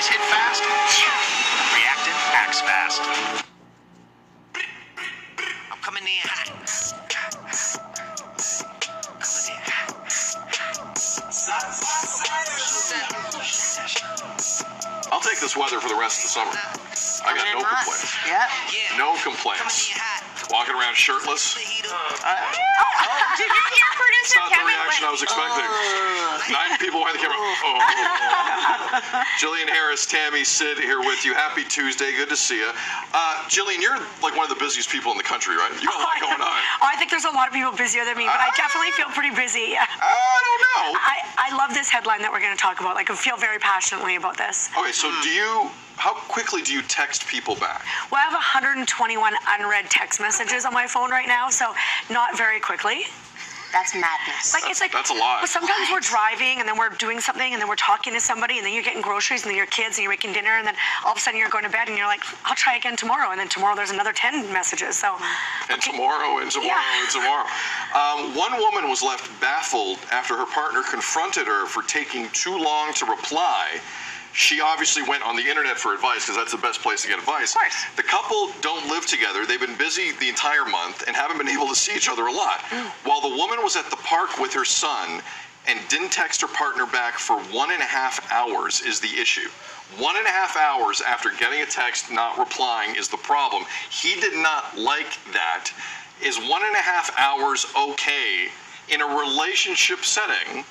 Batteries hit fast. Reactant acts fast. I'm coming in hot. I'll take this weather for the rest of the summer. I got no complaints. Yeah. No complaints. Walking around shirtless. Did you hear producer Not the Kevin? reaction I was expecting. 9 people behind the camera. Jillian Harris, Tammy, Sid here with you. Happy Tuesday. Good to see you. Jillian, you're like one of the busiest people in the country, right? You got a lot going on. Oh, I think there's a lot of people busier than me, but I definitely feel pretty busy. I don't know. I love this headline that we're going to talk about. Like, I feel very passionately about this. Okay, so how quickly do you text people back? Well, I have 121 unread text messages on my phone right now, so not very quickly. That's madness. Like, it's like, that's a lot. But sometimes we're driving, and then we're doing something, and then we're talking to somebody, and then you're getting groceries, and then your kids, and you're making dinner, and then all of a sudden you're going to bed, and you're like, I'll try again tomorrow, and then tomorrow there's another 10 messages. So. And tomorrow, and tomorrow, and tomorrow. One woman was left baffled after her partner confronted her for taking too long to reply. She obviously went on the internet for advice because that's the best place to get advice. Of course. The couple don't live together. They've been busy the entire month and haven't been able to see each other a lot. While the woman was at the park with her son and didn't text her partner back for 1.5 hours is the issue. 1.5 hours after getting a text not replying is the problem. He did not like that. Is 1.5 hours okay in a relationship setting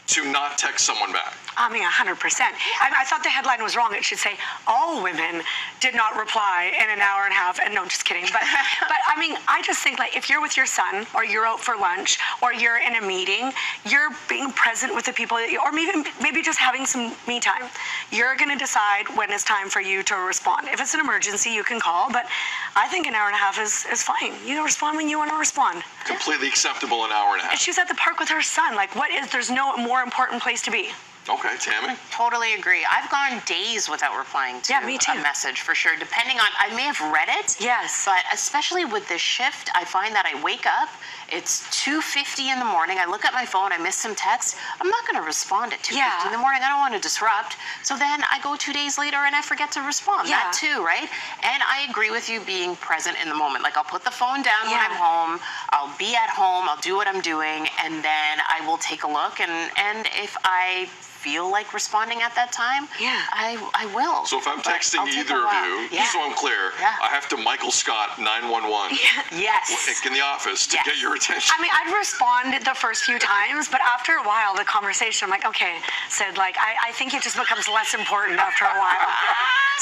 to not text someone back? I mean, 100%. I thought the headline was wrong. It should say, all women did not reply in an hour and a half. And no, just kidding. But I mean, I just think, like, if you're with your son, or you're out for lunch, or you're in a meeting, you're being present with the people, or maybe just having some me time. You're going to decide when it's time for you to respond. If it's an emergency, you can call. But I think an hour and a half is fine. You respond when you want to respond. Completely acceptable, an hour and a half. And she's at the park with her son. Like, there's no more important place to be. Okay, Tammy? Totally agree. I've gone days without replying to me too. a message, for sure, depending on, I may have read it. Yes. But especially with this shift, I find that I wake up, it's 2:50 in the morning, I look at my phone, I miss some text, I'm not going to respond at 2:50 in the morning, I don't want to disrupt. So then I go 2 days later and I forget to respond. That too, right? And I agree with you being present in the moment. Like, I'll put the phone down when I'm home, I'll be at home, I'll do what I'm doing, and then I will take a look, and if I feel like responding at that time, I will. So if I'm texting either of you, just so I'm clear, I have to Michael Scott 911 in the office to get your attention. I mean, I'd respond the first few times, but after a while, the conversation, I'm like, okay, Sid, like, I think it just becomes less important after a while.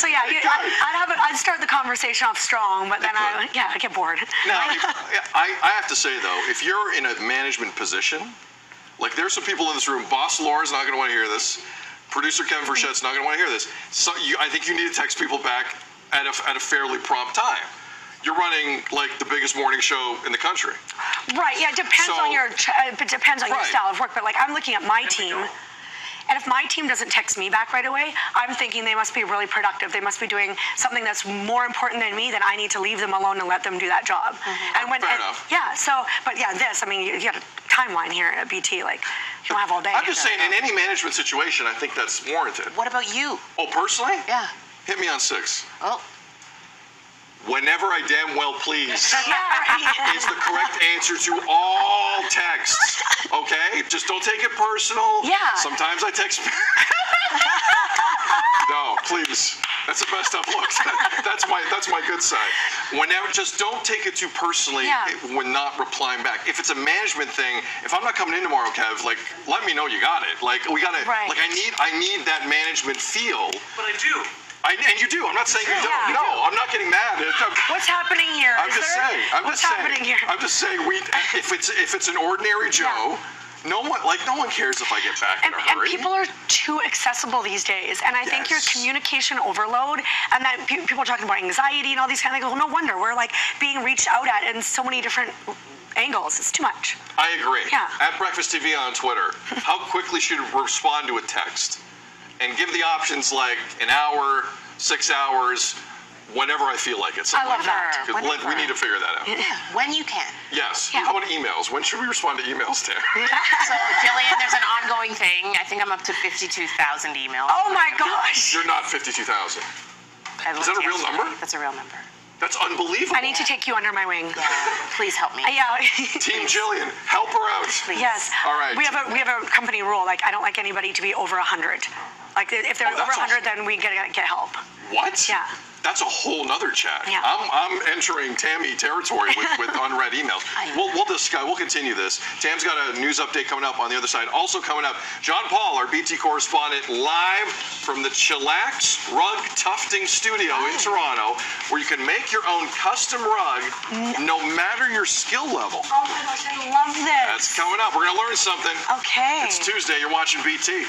So yeah, I'd start the conversation off strong, but then I get bored. Now, I have to say though, if you're in a management position, like, there's some people in this room. Boss Laura's not going to want to hear this. Producer Kevin Frichette's not going to want to hear this. So I think you need to text people back at a fairly prompt time. You're running, like, the biggest morning show in the country. Right. Yeah. It depends on your style of work. But, like, I'm looking at my team. And if my team doesn't text me back right away, I'm thinking they must be really productive. They must be doing something that's more important than me, then I need to leave them alone and let them do that job. And Fair enough. Yeah, this, I mean, you got a timeline here at BT, like, you don't have all day. I'm just saying, in any management situation, I think that's warranted. What about you? Oh, personally? Yeah. Hit me on 6. Oh. Whenever I damn well please is the correct answer to all texts. Okay? Just don't take it personal. Yeah. Sometimes I text. No, please. That's the best I've looked. That's my good side. Whenever, just don't take it too personally when not replying back. If it's a management thing, if I'm not coming in tomorrow, Kev, like, let me know you got it. Like, we gotta. Right. Like, I need that management feel. But I do. And you do. I'm not saying you don't. No, I'm not getting mad. What's happening here? I'm just saying. What's happening here? I'm just saying. If it's an ordinary Joe, no one cares if I get back in a hurry. And people are too accessible these days. And I think your communication overload, and that people are talking about anxiety and all these kind of things. Well, no wonder we're, like, being reached out at in so many different angles. It's too much. I agree. Yeah. At Breakfast TV on Twitter, how quickly should you respond to a text? And give the options like an hour, 6 hours, whenever I feel like it. I love that. Because we need to figure that out. When you can. Yes. Yeah. How about emails? When should we respond to emails, Tam? So, Jillian, there's an ongoing thing. I think I'm up to 52,000 emails. Oh my gosh. You're not 52,000. I Is that a looked real yesterday. number? That's a real number. That's unbelievable. I need to take you under my wing. Yeah. Please help me. Yeah. Team Jillian, help her out. Please. Yes. All right. We have a company rule. Like, I don't like anybody to be over 100. Like, if they're over that's 100, then we get help. What? Yeah. That's a whole nother chat. Yeah. I'm entering Tammy territory with unread emails. We'll continue this. Tam's got a news update coming up on the other side. Also coming up, John Paul, our BT correspondent, live from the Chillax Rug Tufting Studio in Toronto, where you can make your own custom rug, no matter your skill level. Oh my gosh, I love this. That's coming up. We're gonna learn something. Okay. It's Tuesday. You're watching BT.